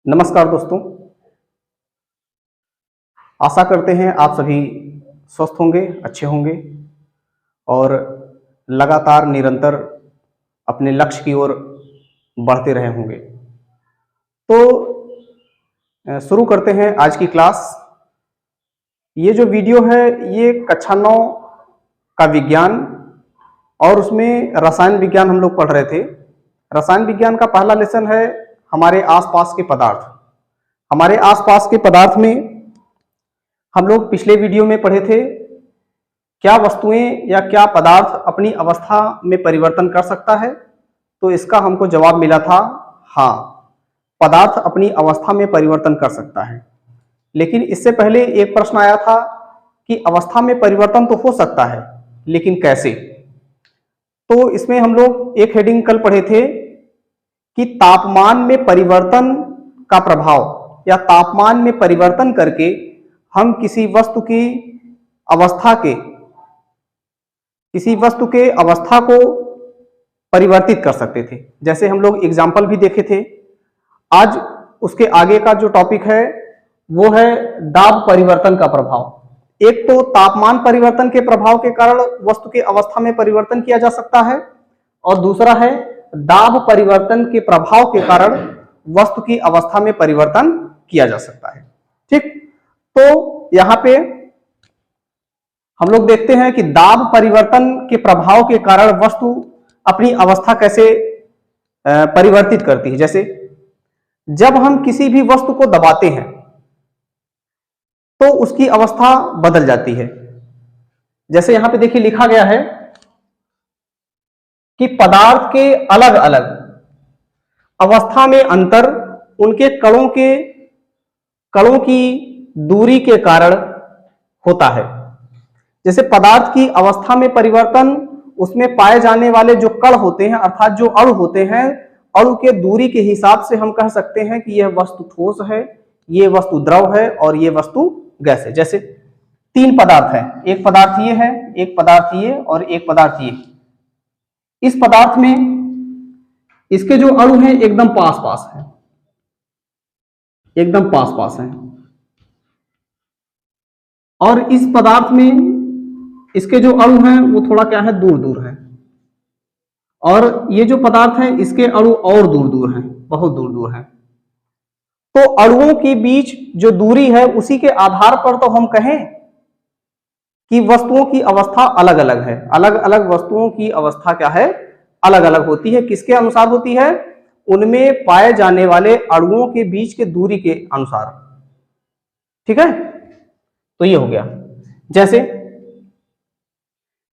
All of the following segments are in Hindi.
नमस्कार दोस्तों, आशा करते हैं आप सभी स्वस्थ होंगे, अच्छे होंगे और लगातार निरंतर अपने लक्ष्य की ओर बढ़ते रहे होंगे। तो शुरू करते हैं आज की क्लास। ये जो वीडियो है ये कक्षा 9 का विज्ञान और उसमें रसायन विज्ञान हम लोग पढ़ रहे थे। रसायन विज्ञान का पहला लेसन है हमारे आसपास के पदार्थ। हमारे आसपास के पदार्थ में हम लोग पिछले वीडियो में पढ़े थे क्या वस्तुएं या क्या पदार्थ अपनी अवस्था में परिवर्तन कर सकता है। तो इसका हमको जवाब मिला था हाँ, पदार्थ अपनी अवस्था में परिवर्तन कर सकता है। लेकिन इससे पहले एक प्रश्न आया था कि अवस्था में परिवर्तन तो हो सकता है लेकिन कैसे। तो इसमें हम लोग एक हेडिंग कल पढ़े थे कि तापमान में परिवर्तन का प्रभाव या तापमान में परिवर्तन करके हम किसी वस्तु के अवस्था को परिवर्तित कर सकते थे। जैसे हम लोग एग्जाम्पल भी देखे थे। आज उसके आगे का जो टॉपिक है वो है दाब परिवर्तन का प्रभाव। एक तो तापमान परिवर्तन के प्रभाव के कारण वस्तु के अवस्था में परिवर्तन किया जा सकता है और दूसरा है दाब परिवर्तन के प्रभाव के कारण वस्तु की अवस्था में परिवर्तन किया जा सकता है। ठीक, तो यहां पे हम लोग देखते हैं कि दाब परिवर्तन के प्रभाव के कारण वस्तु अपनी अवस्था कैसे परिवर्तित करती है। जैसे जब हम किसी भी वस्तु को दबाते हैं तो उसकी अवस्था बदल जाती है। जैसे यहां पे देखिए लिखा गया है कि पदार्थ के अलग अलग अवस्था में अंतर उनके कणों की दूरी के कारण होता है। जैसे पदार्थ की अवस्था में परिवर्तन, उसमें पाए जाने वाले जो कण होते हैं अर्थात जो अणु होते हैं, अणु के दूरी के हिसाब से हम कह सकते हैं कि यह वस्तु ठोस है, यह वस्तु द्रव है और यह वस्तु गैस है। जैसे तीन पदार्थ हैं, एक पदार्थ ये है, एक पदार्थ ये और एक पदार्थ ये। इस पदार्थ में इसके जो अणु हैं एकदम पास पास हैं, एकदम पास पास हैं और इस पदार्थ में इसके जो अणु हैं वो थोड़ा क्या है, दूर दूर है। और ये जो पदार्थ है इसके अणु और दूर दूर हैं, बहुत दूर दूर हैं। तो अणुओं के बीच जो दूरी है उसी के आधार पर तो हम कहें कि वस्तुओं की अवस्था अलग अलग है। अलग अलग वस्तुओं की अवस्था क्या है, अलग अलग होती है। किसके अनुसार होती है, उनमें पाए जाने वाले अणुओं के बीच के दूरी के अनुसार। ठीक है, तो ये हो गया। जैसे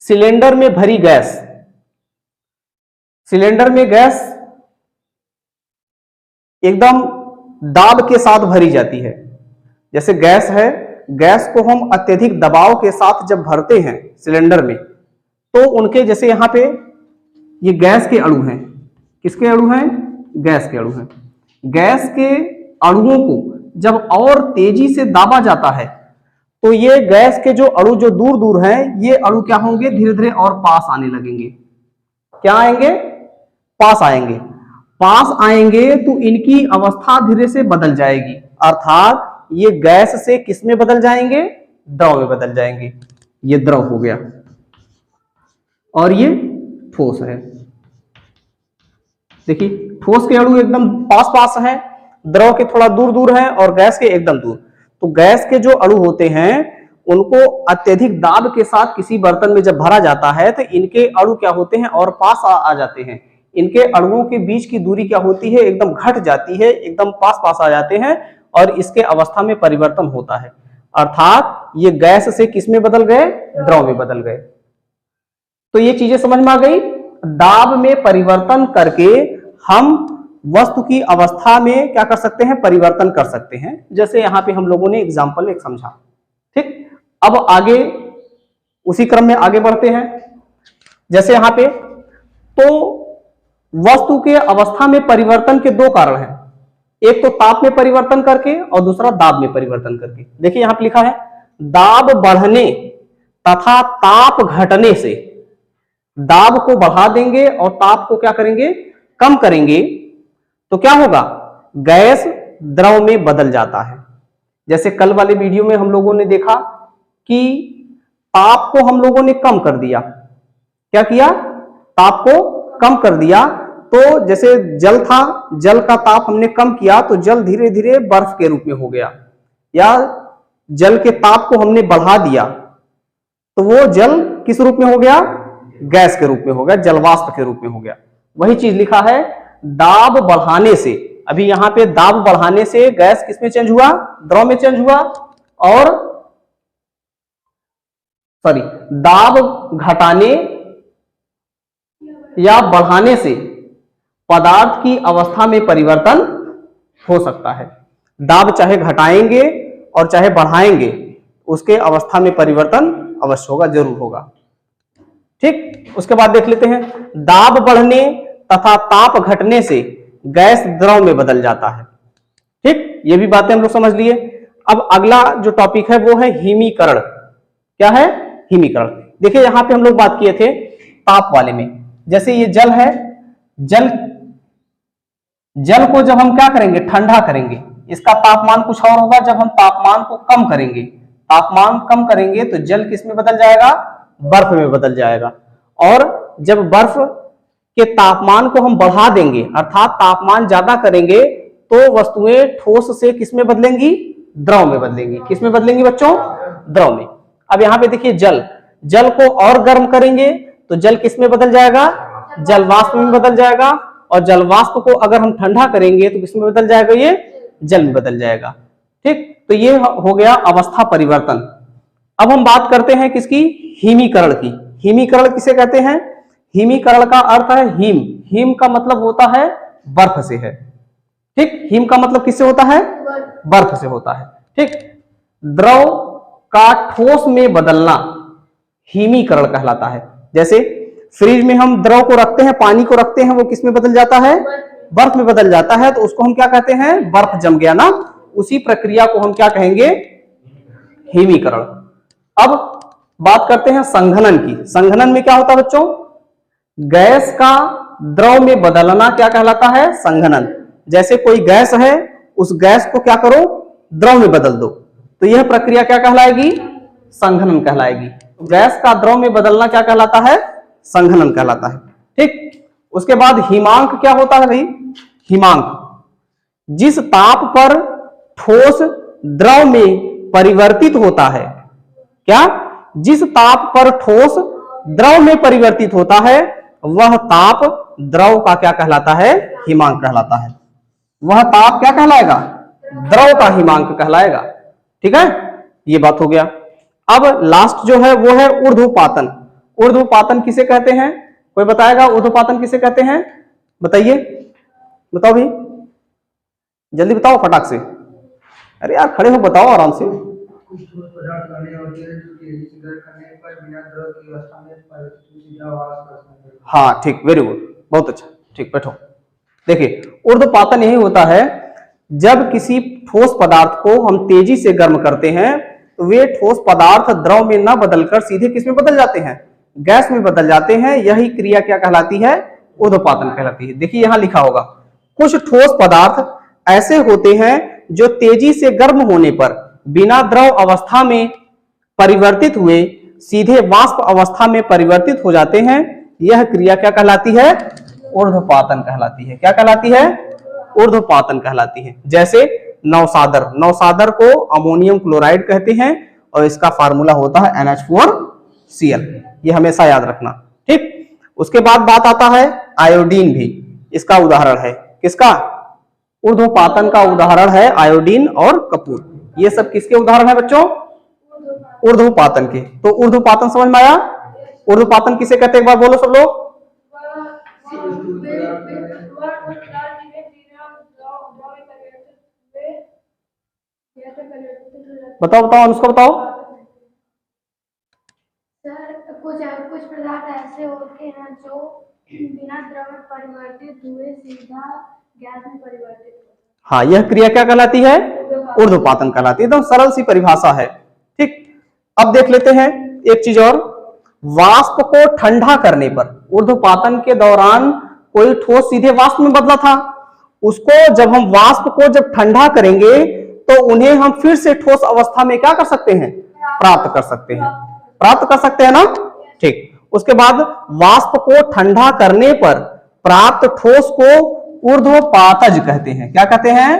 सिलेंडर में भरी गैस, सिलेंडर में गैस एकदम दाब के साथ भरी जाती है। जैसे गैस है, गैस को हम अत्यधिक दबाव के साथ जब भरते हैं सिलेंडर में तो उनके जैसे यहां पे ये गैस के अणु हैं। किसके अणु हैं, गैस के अणु हैं। गैस के अणुओं को जब और तेजी से दाबा जाता है तो ये गैस के जो अणु जो दूर दूर हैं ये अणु क्या होंगे, धीरे धीरे और पास आने लगेंगे। क्या आएंगे, पास आएंगे। पास आएंगे तो इनकी अवस्था धीरे से बदल जाएगी, अर्थात ये गैस से किस में बदल जाएंगे, द्रव में बदल जाएंगे। ये द्रव हो गया और ये ठोस है। देखिए ठोस के अणु एकदम पास पास हैं, द्रव के थोड़ा दूर दूर हैं और गैस के एकदम दूर। तो गैस के जो अणु होते हैं उनको अत्यधिक दाब के साथ किसी बर्तन में जब भरा जाता है तो इनके अणु क्या होते हैं और पास आ जाते हैं। इनके अणुओं के बीच की दूरी क्या होती है, एकदम घट जाती है, एकदम पास पास आ जाते हैं और इसके अवस्था में परिवर्तन होता है। अर्थात ये गैस से किस में बदल गए, द्रव में बदल गए। तो ये चीजें समझ में आ गई। दाब में परिवर्तन करके हम वस्तु की अवस्था में क्या कर सकते हैं, परिवर्तन कर सकते हैं। जैसे यहां पे हम लोगों ने एग्जाम्पल एक समझा। ठीक, अब आगे उसी क्रम में आगे बढ़ते हैं। जैसे यहां पे तो वस्तु के अवस्था में परिवर्तन के दो कारण हैं, एक तो ताप में परिवर्तन करके और दूसरा दाब में परिवर्तन करके। देखिए यहां पे लिखा है दाब बढ़ने तथा ताप घटने से। दाब को बढ़ा देंगे और ताप को क्या करेंगे, कम करेंगे तो क्या होगा, गैस द्रव में बदल जाता है। जैसे कल वाले वीडियो में हम लोगों ने देखा कि ताप को हम लोगों ने कम कर दिया। क्या किया? ताप को कम कर दिया। तो जैसे जल था, जल का ताप हमने कम किया तो जल धीरे धीरे बर्फ के रूप में हो गया, या जल के ताप को हमने बढ़ा दिया तो वो जल किस रूप में हो गया? गैस के रूप में हो गया, जलवाष्प के रूप में हो गया। वही चीज लिखा है, दाब बढ़ाने से, अभी यहां पे दाब बढ़ाने से गैस किस में चेंज हुआ? द्रव में चेंज हुआ। और सॉरी, दाब घटाने या बढ़ाने से पदार्थ की अवस्था में परिवर्तन हो सकता है। दाब चाहे घटाएंगे और चाहे बढ़ाएंगे, उसके अवस्था में परिवर्तन अवश्य होगा, जरूर होगा। ठीक, उसके बाद देख लेते हैं, दाब बढ़ने तथा ताप घटने से गैस द्रव में बदल जाता है। ठीक, ये भी बातें हम लोग समझ लिए। अब अगला जो टॉपिक है वो है हिमीकरण। क्या है? हिमीकरण। देखिए यहां पे हम लोग बात किए थे ताप वाले में। जैसे ये जल है, जल को जब हम क्या करेंगे? ठंडा करेंगे, इसका तापमान कुछ और होगा। जब हम तापमान को कम करेंगे, तापमान कम करेंगे तो जल किस में बदल जाएगा? बर्फ में बदल जाएगा। और जब बर्फ के तापमान को हम बढ़ा देंगे, अर्थात तापमान ज्यादा करेंगे, तो वस्तुएं ठोस से किस में बदलेंगी? द्रव में बदलेंगी। किस में बदलेंगी बच्चों? द्रव में। अब यहाँ पे देखिए जल को और गर्म करेंगे तो जल किस में बदल जाएगा? जलवाष्प में बदल जाएगा। और जलवाष्प को अगर हम ठंडा करेंगे तो किस में बदल जाएगा? ये जल में बदल जाएगा। ठीक, तो ये हो गया अवस्था परिवर्तन। अब हम बात करते हैं किसकी? हिमीकरण की। हिमीकरण किसे कहते हैं? हिमीकरण का अर्थ है हिम। हिम का मतलब होता है बर्फ से है। ठीक, हिम का मतलब किससे होता है? बर्फ से होता है। ठीक, द्रव का ठोस में बदलना हिमीकरण कहलाता है। जैसे फ्रिज में हम द्रव को रखते हैं, पानी को रखते हैं, वो किस में बदल जाता है? बर्फ में बदल जाता है। तो उसको हम क्या कहते हैं? बर्फ जम गया ना। उसी प्रक्रिया को हम क्या कहेंगे? हिमीकरण। अब बात करते हैं संघनन की। संघनन में क्या होता है बच्चों? गैस का द्रव में बदलना क्या कहलाता है? संघनन। जैसे कोई गैस है, उस गैस को क्या करो? द्रव में बदल दो, तो यह प्रक्रिया क्या कहलाएगी? संघनन कहलाएगी। गैस का द्रव में बदलना क्या कहलाता है? संघनन कहलाता है। ठीक, उसके बाद हिमांक क्या होता है भाई? हिमांक जिस ताप पर ठोस द्रव में परिवर्तित होता है। क्या? जिस ताप पर ठोस द्रव में परिवर्तित होता है, वह ताप द्रव का क्या कहलाता है? हिमांक कहलाता है। वह ताप क्या कहलाएगा? द्रव का हिमांक कहलाएगा। ठीक है, ये बात हो गया। अब लास्ट जो है वो है ऊर्ध्वपातन। ऊर्ध्वपातन किसे कहते हैं? कोई बताएगा ऊर्ध्वपातन किसे कहते हैं? बताइए, बताओ भाई, जल्दी बताओ फटाक से। अरे यार खड़े हो, बताओ आराम से। हाँ ठीक, वेरी गुड, बहुत अच्छा। ठीक, बैठो। देखिए ऊर्ध्वपातन यही होता है, जब किसी ठोस पदार्थ को हम तेजी से गर्म करते हैं तो वे ठोस पदार्थ द्रव में न बदलकर सीधे किस में बदल जाते हैं? गैस में बदल जाते हैं। यही क्रिया क्या कहलाती है? ऊर्ध्वपातन कहलाती है। देखिए यहां लिखा होगा, कुछ ठोस पदार्थ ऐसे होते हैं जो तेजी से गर्म होने पर बिना द्रव अवस्था में परिवर्तित हुए सीधे वाष्प अवस्था में परिवर्तित हो जाते हैं। यह क्रिया क्या कहलाती है? ऊर्ध्वपातन कहलाती है। क्या कहलाती है? ऊर्ध्वपातन कहलाती है। जैसे नवसादर, नवसादर को अमोनियम क्लोराइड कहते हैं और इसका फार्मूला होता है NH4Cl। ये हमेशा याद रखना। ठीक, उसके बाद बात आता है आयोडीन भी। इसका उदाहरण है किसका? ऊर्ध्वपातन का उदाहरण है आयोडीन और कपूर। ये सब किसके उदाहरण है बच्चों? ऊर्ध्वपातन के। तो ऊर्ध्वपातन समझ में आया? ऊर्ध्वपातन किसे कहते हैं एक बार बोलो सब लोग। बताओ बताओ, उसको बताओ। सर कुछ पदार्थ ऐसे होते हैं जो बिना द्रव में परिवर्तित हुए सीधा गैस में परिवर्तित होते हैं। हाँ, यह क्रिया क्या कहलाती है? ऊर्ध्वपातन कहलाती है। एकदम सरल सी परिभाषा है। ठीक, अब देख लेते हैं एक चीज और। वाष्प को ठंडा करने पर, ऊर्ध्वपातन के दौरान कोई ठोस सीधे वाष्प में बदला था, उसको जब हम वाष्प को जब ठंडा करेंगे तो उन्हें हम फिर से ठोस अवस्था में क्या कर सकते हैं, प्राप्त कर सकते हैं, प्राप्त कर सकते हैं ना। ठीक, उसके बाद वाष्प को ठंडा करने पर प्राप्त ठोस को ऊर्ध्वपातज कहते हैं। क्या कहते हैं,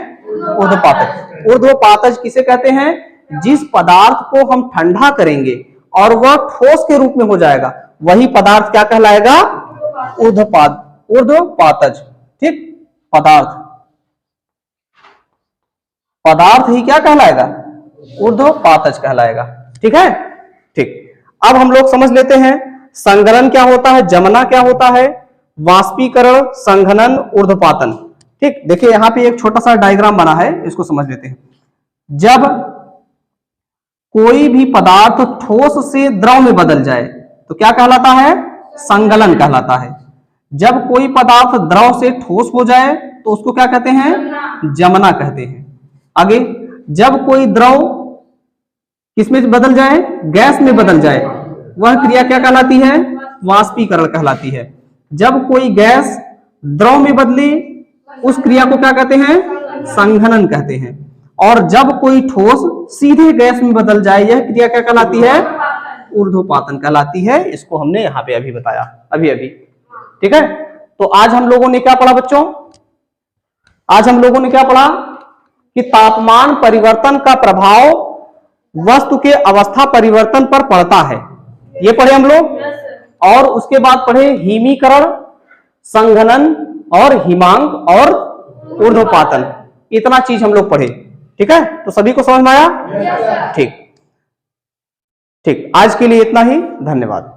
ऊर्ध्वपातज। ऊर्ध्वपातज किसे कहते हैं, जिस पदार्थ को हम ठंडा करेंगे और वह ठोस के रूप में हो जाएगा, वही पदार्थ क्या कहलाएगा, ऊर्ध्वपातज। ठीक, पदार्थ ही क्या कहलाएगा, ऊर्ध्वपातज कहलाएगा। ठीक है, ठीक। अब हम लोग समझ लेते हैं संघनन क्या होता है, जमना क्या होता है, वाष्पीकरण, संघनन, ऊर्ध्वपातन। ठीक, देखिए यहां पे एक छोटा सा डायग्राम बना है, इसको समझ लेते हैं। जब कोई भी पदार्थ ठोस से द्रव में बदल जाए तो क्या कहलाता है, संगलन कहलाता है। जब कोई पदार्थ द्रव से ठोस हो जाए तो उसको क्या कहते हैं, जमना कहते हैं। आगे, जब कोई द्रव किसमें बदल जाए, गैस में बदल जाए, वह क्रिया क्या कहलाती है, वाष्पीकरण कहलाती है। जब कोई गैस द्रव में बदले उस क्रिया को क्या कहते हैं, संघनन कहते हैं। और जब कोई ठोस सीधे गैस में बदल जाए, यह क्रिया क्या कहलाती है, ऊर्ध्वपातन कहलाती है। इसको हमने यहाँ पे अभी बताया, अभी। ठीक है, तो आज हम लोगों ने क्या पढ़ा बच्चों, आज हम लोगों ने क्या पढ़ा कि तापमान परिवर्तन का प्रभाव वस्तु के अवस्था परिवर्तन पर पड़ता है, ये पढ़े हम लोग। और उसके बाद पढ़े हिमीकरण, संघनन और हिमांक और ऊर्ध्वपातन, इतना चीज हम लोग पढ़े। ठीक है, तो सभी को समझ में आया। ठीक, आज के लिए इतना ही, धन्यवाद।